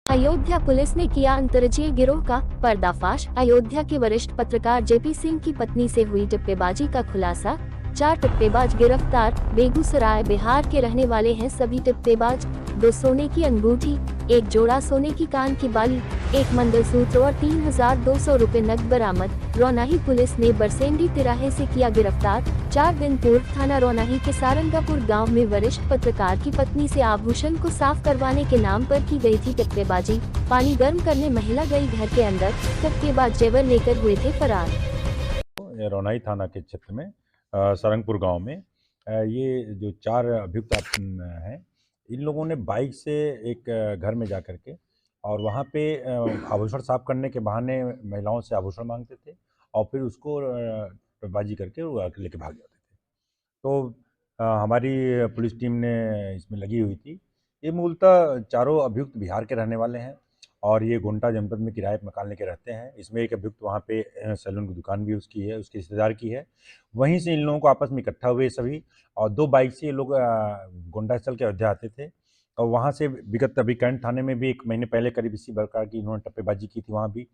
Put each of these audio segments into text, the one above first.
Ayodhya police ने किया अंतर्राज्यीय गिरोह का पर्दाफाश। अयोध्या के वरिष्ठ पत्रकार जेपी सिंह की पत्नी से हुई टिप्पणीबाजी का खुलासा। 4 टिप्पणीबाज गिरफ्तार। बेगूसराय बिहार के रहने वाले हैं सभी टिप्पणीबाज। 2 सोने की अंगूठी, 1 जोड़ा सोने की कान की बाली, 1 मंगलसूत्र और 3200 रुपए नकद बरामद। रौनाही पुलिस ने बरसेंडी तिराहे से किया गिरफ्तार। 4 दिन पूर्व थाना रौनाही के सारंगापुर गांव में वरिष्ठ पत्रकार की पत्नी से आभूषण को साफ करवाने के नाम पर की गई थी टिप्पणीबाजी। पानी गर्म करने महिला गई घर के अंदर, टिप्पणीबाज जेवर लेकर हुए थे फरार। रौनाही थाना के क्षेत्र में सारंगपुर गांव में ये जो 4 अभियुक्त हैं, इन लोगों ने बाइक से एक घर में जा कर के और वहाँ पे आभूषण साफ करने के बहाने महिलाओं से आभूषण मांगते थे और फिर उसको बाजी करके वो लेके भाग जाते थे। तो हमारी पुलिस टीम ने इसमें लगी हुई थी। ये मूलतः चारों अभियुक्त बिहार के रहने वाले हैं और ये गोंडा जनपद में किराए पर मकान लेके रहते हैं। इसमें एक अभियुक्त वहाँ पे सैलून की दुकान भी उसकी है, उसके रिश्तेदार की है। वहीं से इन लोगों को आपस में इकट्ठा हुए सभी और 2 बाइक से ये लोग गोंडा चल के अयोध्या आते थे और वहाँ से विगत अभी कैंट थाने में भी 1 महीने पहले करीब इसी प्रकार की इन्होंने टप्पेबाजी की थी। वहाँ भी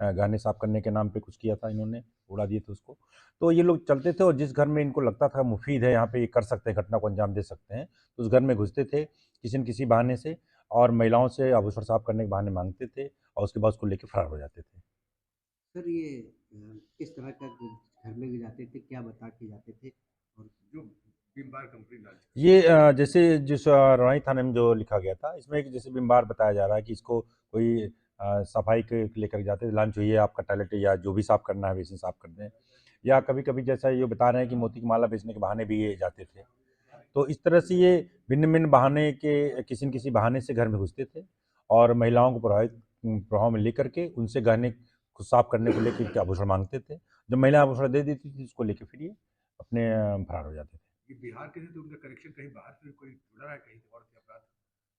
गहने साफ करने के नाम पे कुछ किया था, इन्होंने उड़ा दिए थे उसको। तो ये लोग चलते थे और जिस घर में इनको लगता था मुफीद है, यहाँ पे ये कर सकते हैं, घटना को अंजाम दे सकते हैं, तो उस घर में घुसते थे किसी न किसी बहाने से और महिलाओं से आभूषण साफ करने के बहाने मांगते थे और उसके बाद उसको लेके फरार हो जाते थे। सर ये किस तरह का घर में भी जाते थे, क्या बता के जाते थे और जो बिम्बार कंपनी ये जैसे जिस रौनाही थाने में जो लिखा गया था, इसमें एक जैसे बिम्बार बताया जा रहा है कि इसको कोई सफाई के लेकर जाते थे, लंच हुई है आपका, टॉयलेट या जो भी साफ करना है बेसिन साफ कर दें, या कभी-कभी जैसा ये बता रहे हैं कि मोती की माला बेचने के बहाने भी ये जाते थे। तो इस तरह से ये भिन्न-भिन्न बहाने के किसी न किसी बहाने से घर में घुसते थे और महिलाओं को प्रभाव में लेकर के उनसे गहने को साफ करने को लेके के आभूषण मांगते थे। जब महिला आभूषण दे देती थी उसको लेके फिर ये अपने फरार हो जाते थे। ये बिहार के थे तो उनका कनेक्शन कहीं बाहर से कोई जुड़ा है कहीं और के अपराध?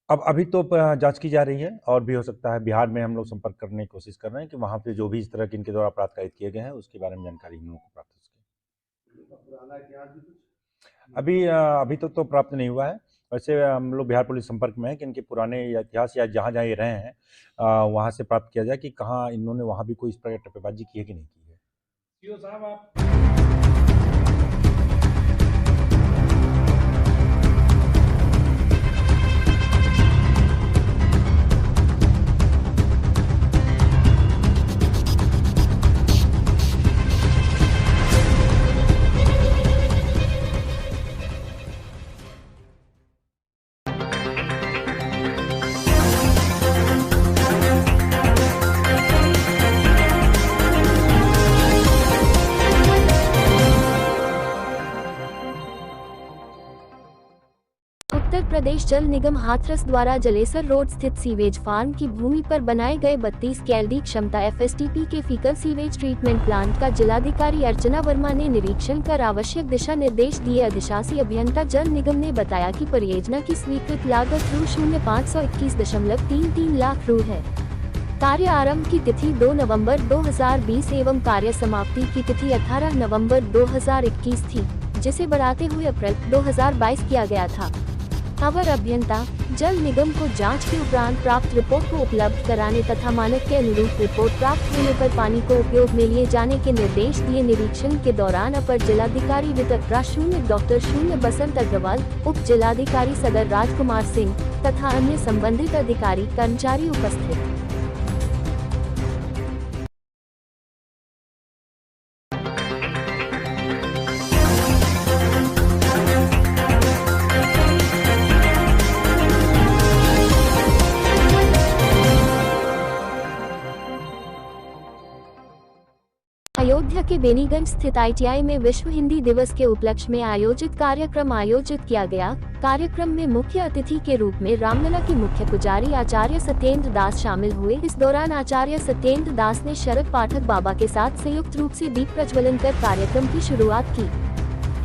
अब अभी तो जांच की जा रही है और भी हो सकता है बिहार में हम लोग संपर्क करने की कोशिश कर रहे हैं कि वहाँ पे जो भी इस तरह के इनके द्वारा अपराध कारित किए गए हैं उसके बारे में जानकारी हम लोगों को प्राप्त हो सके। पुराना इतिहास भी कुछ अभी तो प्राप्त नहीं हुआ है। वैसे हम लोग बिहार पुलिस संपर्क में है कि इनके पुराने इतिहास या जहाँ-जहाँ ये रहे हैं वहाँ से प्राप्त किया जाए कि कहाँ इन्होंने वहाँ भी कोई इस प्रकार की टप्पेबाजी की है कि नहीं की है। सीओ साहब आप उत्तर प्रदेश जल निगम हाथरस द्वारा जलेसर रोड स्थित सीवेज फार्म की भूमि पर बनाए गए 32 कैलडी क्षमता एफएसटीपी के फीकल सीवेज ट्रीटमेंट प्लांट का जिलाधिकारी अर्चना वर्मा ने निरीक्षण कर आवश्यक दिशा निर्देश दिए। अधिशासी अभियंता जल निगम ने बताया कि परियोजना की स्वीकृत लागत रु.521.33 लाख रु है। कार्य आरंभ की तिथि 2 नवंबर 2020 एवं कार्य समाप्ति की तिथि 18 नवंबर 2021 थी, जिसे बढ़ाते हुए अप्रैल 2022 किया गया था। अवर अभियंता जल निगम को जांच के उपरांत प्राप्त रिपोर्ट को उपलब्ध कराने तथा मानक के अनुरूप रिपोर्ट प्राप्त होने पर पानी को उपयोग में लिए जाने के निर्देश दिए। निरीक्षण के दौरान अपर जिलाधिकारी वितरण डॉ. बसंत अग्रवाल, उप जिलाधिकारी सदर राजकुमार सिंह तथा अन्य संबंधित अधिकारी कर्मचारी उपस्थित। अयोध्या के बेनीगंज स्थित आईटीआई में विश्व हिंदी दिवस के उपलक्ष्य में आयोजित कार्यक्रम आयोजित किया गया। कार्यक्रम में मुख्य अतिथि के रूप में रामलला के मुख्य पुजारी आचार्य सत्येंद्र दास शामिल हुए। इस दौरान आचार्य सत्येंद्र दास ने शरद पाठक बाबा के साथ संयुक्त रूप से दीप प्रज्वलन कर कार्यक्रम की शुरुआत की।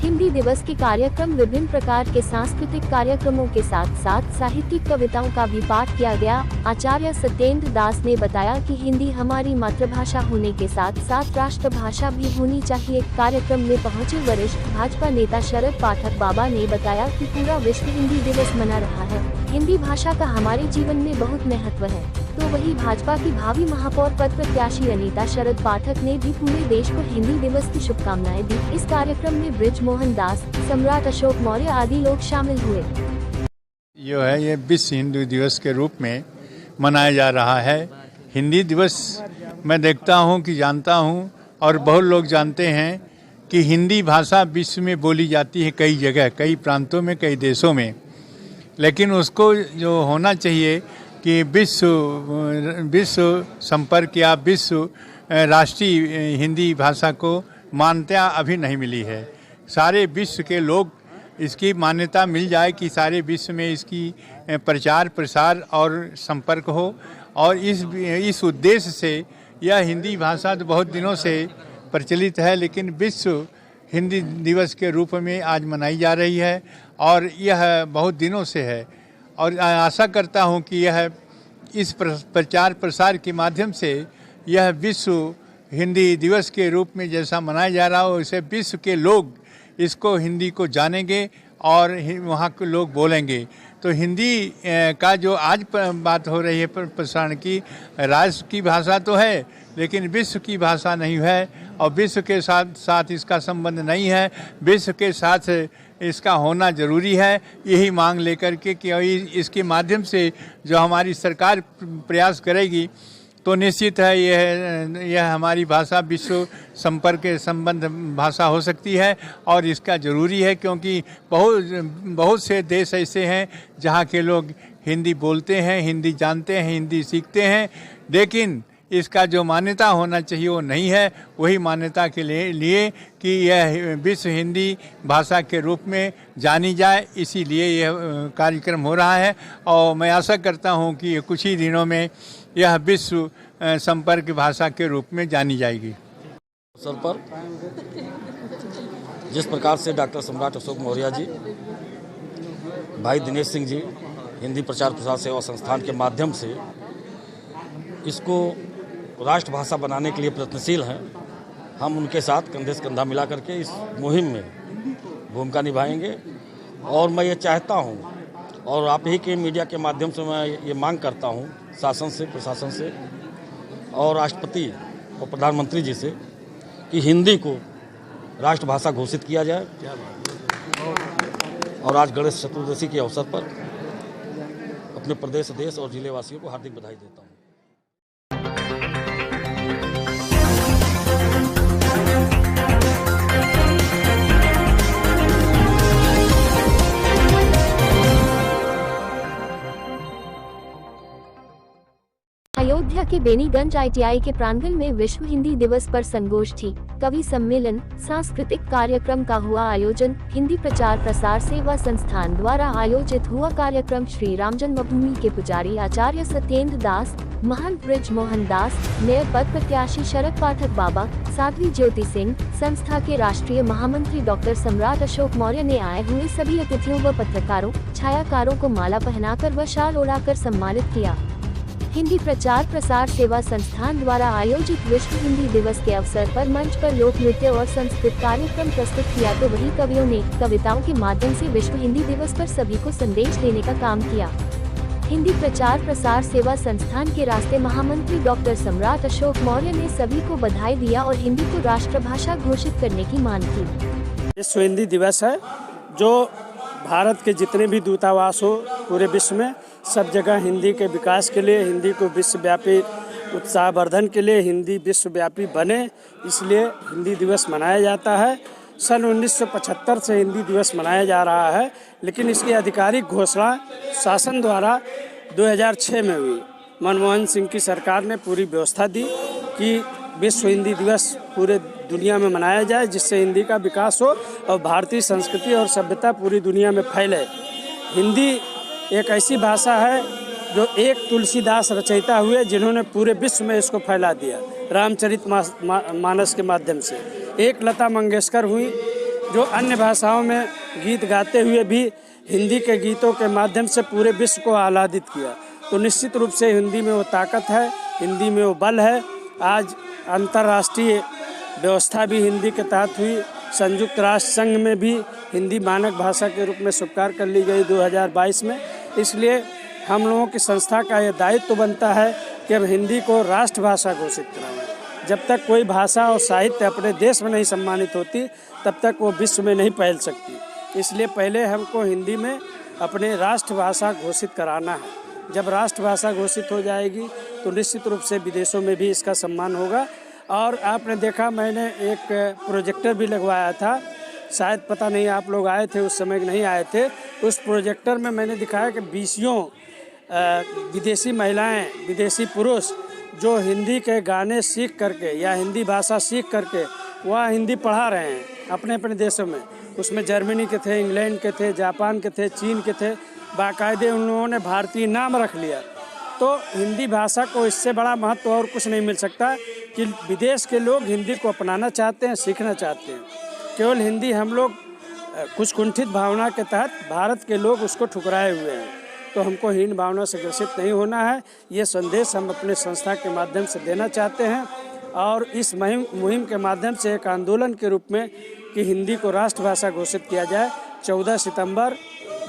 हिंदी दिवस के कार्यक्रम विभिन्न प्रकार के सांस्कृतिक कार्यक्रमों के साथ साथ साहित्यिक कविताओं का भी पाठ किया गया। आचार्य सत्येंद्र दास ने बताया कि हिंदी हमारी मातृभाषा होने के साथ साथ राष्ट्रभाषा भी होनी चाहिए। कार्यक्रम में पहुंचे वरिष्ठ भाजपा नेता शरद पाठक बाबा ने बताया कि पूरा विश्व हिंदी दिवस मना रहा है। हिंदी भाषा का हमारे जीवन में बहुत महत्व है। तो वही भाजपा की भावी महापौर पद प्रत्याशी अनीता शरद पाठक ने भी पूरे देश को हिंदी दिवस की शुभकामनाएं दी। इस कार्यक्रम में ब्रिज मोहन दास, सम्राट अशोक मौर्य आदि लोग शामिल हुए। ये विश्व हिंदी दिवस के रूप में मनाया जा रहा है। हिंदी दिवस मैं देखता हूँ कि जानता हूँ और बहुत लोग जानते हैं कि हिंदी भाषा विश्व में बोली जाती है कई जगह, कई प्रांतों में, कई देशों में। लेकिन उसको जो होना चाहिए कि विश्व संपर्क या विश्व राष्ट्रीय हिंदी भाषा को मान्यता अभी नहीं मिली है। सारे विश्व के लोग इसकी मान्यता मिल जाए कि सारे विश्व में इसकी प्रचार प्रसार और संपर्क हो। और इस उद्देश्य से यह हिंदी भाषा तो बहुत दिनों से प्रचलित है, लेकिन विश्व हिंदी दिवस के रूप में आज मनाई जा रही है और यह बहुत दिनों से है। और आशा करता हूं कि यह इस प्रचार प्रसार के माध्यम से यह विश्व हिंदी दिवस के रूप में जैसा मनाया जा रहा हो, वैसे विश्व के लोग इसको हिंदी को जानेंगे और वहाँ के लोग बोलेंगे। तो हिंदी का जो आज बात हो रही है प्रसारण की, राष्ट्र की भाषा तो है लेकिन विश्व की भाषा नहीं है और विश्व के साथ इसका संबंध नहीं है। विश्व के साथ इसका होना ज़रूरी है। यही मांग लेकर के कि इसके माध्यम से जो हमारी सरकार प्रयास करेगी तो निश्चित है यह हमारी भाषा विश्व संपर्क के संबंध भाषा हो सकती है। और इसका ज़रूरी है क्योंकि बहुत से देश ऐसे हैं जहाँ के लोग हिंदी बोलते हैं, हिंदी जानते हैं, हिंदी सीखते हैं, लेकिन इसका जो मान्यता होना चाहिए वो नहीं है। वही मान्यता के लिए कि यह विश्व हिंदी भाषा के रूप में जानी जाए, इसीलिए यह कार्यक्रम हो रहा है। और मैं आशा करता हूँ कि कुछ ही दिनों में यह विश्व संपर्क भाषा के रूप में जानी जाएगी। अवसर पर जिस प्रकार से डॉक्टर सम्राट अशोक मौर्य जी, भाई दिनेश सिंह जी हिंदी प्रचार प्रसार सेवा संस्थान के माध्यम से इसको राष्ट्रभाषा बनाने के लिए प्रयत्नशील हैं, हम उनके साथ कंधे से कंधा मिला करके इस मुहिम में भूमिका निभाएंगे। और मैं ये चाहता हूँ और आप ही के मीडिया के माध्यम से मैं ये मांग करता हूँ शासन से, प्रशासन से और राष्ट्रपति और प्रधानमंत्री जी से कि हिंदी को राष्ट्रभाषा घोषित किया जाए। और आज गणेश चतुर्दशी के अवसर पर अपने प्रदेश, देश और जिले वासियों को हार्दिक बधाई देता हूँ। अयोध्या के बेनीगंज ITI के प्रांगण में विश्व हिंदी दिवस पर संगोष्ठी, कवि सम्मेलन, सांस्कृतिक कार्यक्रम का हुआ आयोजन। हिंदी प्रचार प्रसार सेवा संस्थान द्वारा आयोजित हुआ कार्यक्रम श्री राम जन्मभूमि के पुजारी आचार्य सत्येंद्र दास, महंत ब्रिज मोहन दास, मेयर पद प्रत्याशी शरद पाठक बाबा, साध्वी ज्योति सिंह, संस्था के राष्ट्रीय महामंत्री डॉक्टर सम्राट अशोक मौर्य ने आए हुए सभी अतिथियों व पत्रकारों, छायाकारों को माला पहनाकर व शाल ओढ़ाकर सम्मानित किया। हिंदी प्रचार प्रसार सेवा संस्थान द्वारा आयोजित विश्व हिंदी दिवस के अवसर पर मंच पर लोक नृत्य और संस्कृत कार्यक्रम प्रस्तुत किया तो वही कवियों ने कविताओं के माध्यम से विश्व हिंदी दिवस पर सभी को संदेश देने का काम किया। हिंदी प्रचार प्रसार सेवा संस्थान के राष्ट्रीय महामंत्री डॉक्टर सम्राट अशोक मौर्य ने सभी को बधाई दिया और हिंदी को राष्ट्रभाषा घोषित करने की मांग की। विश्व हिंदी दिवस है जो भारत के जितने भी दूतावास हो पूरे विश्व में, सब जगह हिंदी के विकास के लिए, हिंदी को विश्वव्यापी उत्साहवर्धन के लिए, हिंदी विश्वव्यापी बने, इसलिए हिंदी दिवस मनाया जाता है। सन 1975 से हिंदी दिवस मनाया जा रहा है, लेकिन इसकी आधिकारिक घोषणा शासन द्वारा 2006 में हुई। मनमोहन सिंह की सरकार ने पूरी व्यवस्था दी कि विश्व हिंदी दिवस पूरे दुनिया में मनाया जाए, जिससे हिंदी का विकास हो और भारतीय संस्कृति और सभ्यता पूरी दुनिया में फैले। हिंदी एक ऐसी भाषा है जो एक तुलसीदास रचयिता हुए जिन्होंने पूरे विश्व में इसको फैला दिया रामचरितमानस के माध्यम से। एक लता मंगेशकर हुई जो अन्य भाषाओं में गीत गाते हुए भी हिंदी के गीतों के माध्यम से पूरे विश्व को आह्लादित किया। तो निश्चित रूप से हिंदी में वो ताकत है, हिंदी में वो बल है। आज अंतर्राष्ट्रीय व्यवस्था भी हिंदी के तहत हुई। संयुक्त राष्ट्र संघ में भी हिंदी मानक भाषा के रूप में स्वीकार कर ली गई 2022 में। इसलिए हम लोगों की संस्था का ये दायित्व बनता है कि हम हिंदी को राष्ट्रभाषा घोषित कराएं। जब तक कोई भाषा और साहित्य अपने देश में नहीं सम्मानित होती, तब तक वो विश्व में नहीं फैल सकती। इसलिए पहले हमको हिंदी में अपने राष्ट्रभाषा घोषित कराना है। जब राष्ट्रभाषा घोषित हो जाएगी तो निश्चित रूप से विदेशों में भी इसका सम्मान होगा। और आपने देखा, मैंने एक प्रोजेक्टर भी लगवाया था, शायद पता नहीं आप लोग आए थे उस समय, नहीं आए थे। उस प्रोजेक्टर में मैंने दिखाया कि 20 विदेशी महिलाएं, विदेशी पुरुष जो हिंदी के गाने सीख करके या हिंदी भाषा सीख करके वह हिंदी पढ़ा रहे हैं अपने अपने देशों में। उसमें जर्मनी के थे, इंग्लैंड के थे, जापान के थे, चीन के थे। बाकायदे उन लोगों ने भारतीय नाम रख लिया। तो हिंदी भाषा को इससे बड़ा महत्व और कुछ नहीं मिल सकता कि विदेश के लोग हिंदी को अपनाना चाहते हैं, सीखना चाहते हैं। केवल हिंदी हम लोग कुछ कुंठित भावना के तहत भारत के लोग उसको ठुकराए हुए हैं। तो हमको हीन भावना से ग्रसित नहीं होना है। ये संदेश हम अपने संस्था के माध्यम से देना चाहते हैं और इस मुहिम के माध्यम से एक आंदोलन के रूप में कि हिंदी को राष्ट्रभाषा घोषित किया जाए। 14 सितंबर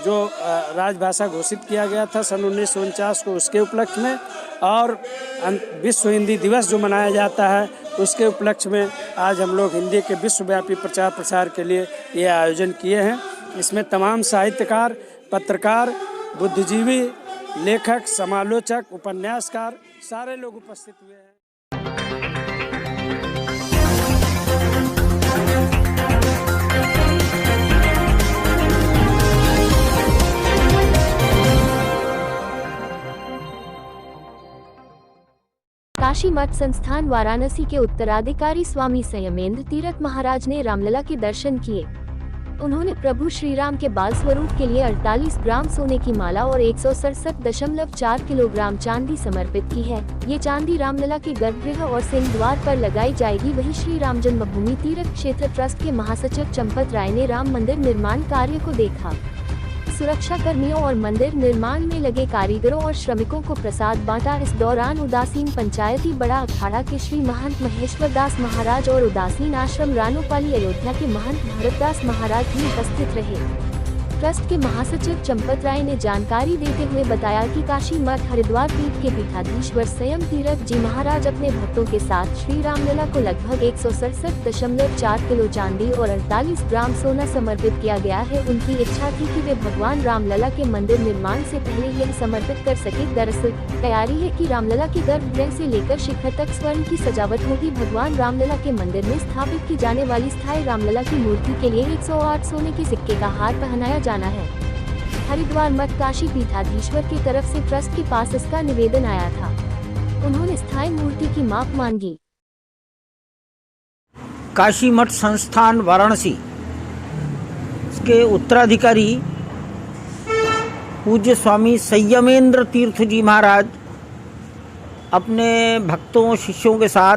जो राजभाषा घोषित किया गया था सन 1949 को, उसके उपलक्ष्य में, और विश्व हिंदी दिवस जो मनाया जाता है उसके उपलक्ष्य में आज हम लोग हिंदी के विश्वव्यापी प्रचार प्रसार के लिए ये आयोजन किए हैं। इसमें तमाम साहित्यकार, पत्रकार, बुद्धिजीवी, लेखक, समालोचक, उपन्यासकार सारे लोग उपस्थित हुए हैं। काशी मठ संस्थान वाराणसी के उत्तराधिकारी स्वामी संयमेंद्र तीरथ महाराज ने रामलला के दर्शन किए। उन्होंने प्रभु श्री राम के बाल स्वरूप के लिए 48 ग्राम सोने की माला और 167.4 किलोग्राम चांदी समर्पित की है। ये चांदी रामलला के गर्भगृह और सिंह द्वार पर लगाई जाएगी। वहीं श्री राम जन्मभूमि तीर्थ क्षेत्र ट्रस्ट के महासचिव चंपत राय ने राम मंदिर निर्माण कार्य को देखा। सुरक्षा कर्मियों और मंदिर निर्माण में लगे कारीगरों और श्रमिकों को प्रसाद बांटा। इस दौरान उदासीन पंचायती बड़ा अखाड़ा के श्री महंत महेश्वर दास महाराज और उदासीन आश्रम रानोपाली अयोध्या के महंत भरतदास महाराज भी उपस्थित रहे। ट्रस्ट के महासचिव चंपत राय ने जानकारी देते हुए बताया कि काशी मठ हरिद्वार पीठ के पीठाधीश्वर स्वयं तीरथ जी महाराज अपने भक्तों के साथ श्री रामलला को लगभग 167.4 किलो चांदी और 48 ग्राम सोना समर्पित किया गया है। उनकी इच्छा थी कि वे भगवान रामलला के मंदिर निर्माण से पहले यह समर्पित कर सके। दरअसल तैयारी है कि रामलला के गर्भगृह से लेकर शिखर तक स्वर्ण की सजावट होगी। भगवान रामलला के मंदिर में स्थापित की जाने वाली स्थायी रामलला की मूर्ति के लिए 108 सोने के सिक्के का हार पहनाया जाना है। हरिद्वार मठ काशी पीठाधीश्वर की तरफ से ट्रस्ट के पास इसका निवेदन आया था। उन्होंने स्थायी मूर्ति की माप मांगी। काशी मठ संस्थान वाराणसी के उत्तराधिकारी पूज्य स्वामी संयमेंद्र तीर्थ जी महाराज अपने भक्तों शिष्यों के साथ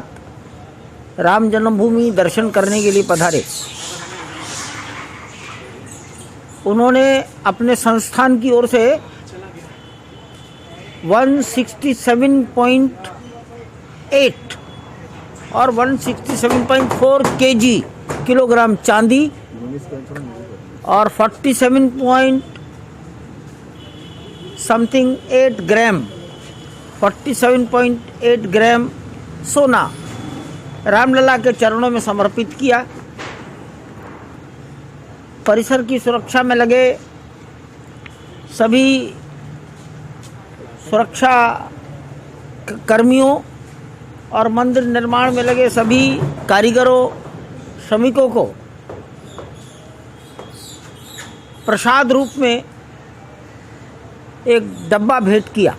राम जन्मभूमि दर्शन करने के लिए पधारे। उन्होंने अपने संस्थान की ओर से 167.8 और 167.4 kg किलोग्राम चांदी और 47.8 ग्राम सोना रामलला के चरणों में समर्पित किया। परिसर की सुरक्षा में लगे सभी सुरक्षा कर्मियों और मंदिर निर्माण में लगे सभी कारीगरों, श्रमिकों को प्रसाद रूप में एक डब्बा भेंट किया।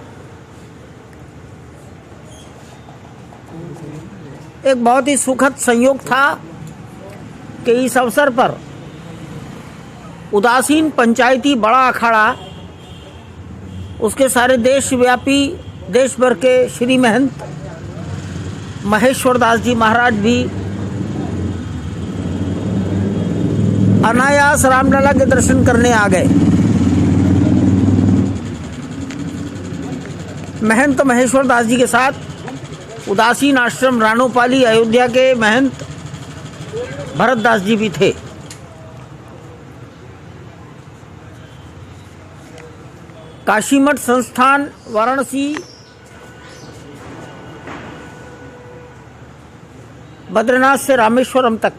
एक बहुत ही सुखद संयोग था कि इस अवसर पर उदासीन पंचायती बड़ा अखाड़ा, उसके सारे देशव्यापी देश भर के श्री महंत महेश्वर दास जी महाराज भी अनायास रामलला के दर्शन करने आ गए। महंत महेश्वर दास जी के साथ उदासीन आश्रम रानोपाली अयोध्या के महंत भरतदास जी भी थे। काशी मठ संस्थान वाराणसी, बद्रीनाथ से रामेश्वरम तक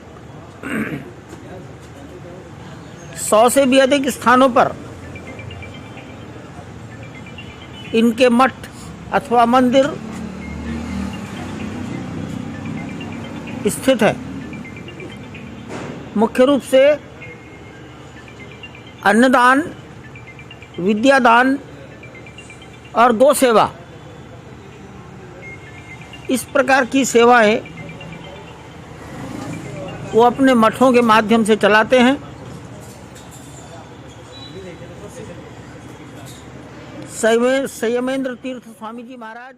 100 से भी अधिक स्थानों पर इनके मठ अथवा मंदिर स्थित है। मुख्य रूप से अन्नदान, विद्यादान और गौ सेवा, इस प्रकार की सेवाएं वो अपने मठों के माध्यम से चलाते हैं। संयमेंद्र तीर्थ स्वामी जी महाराज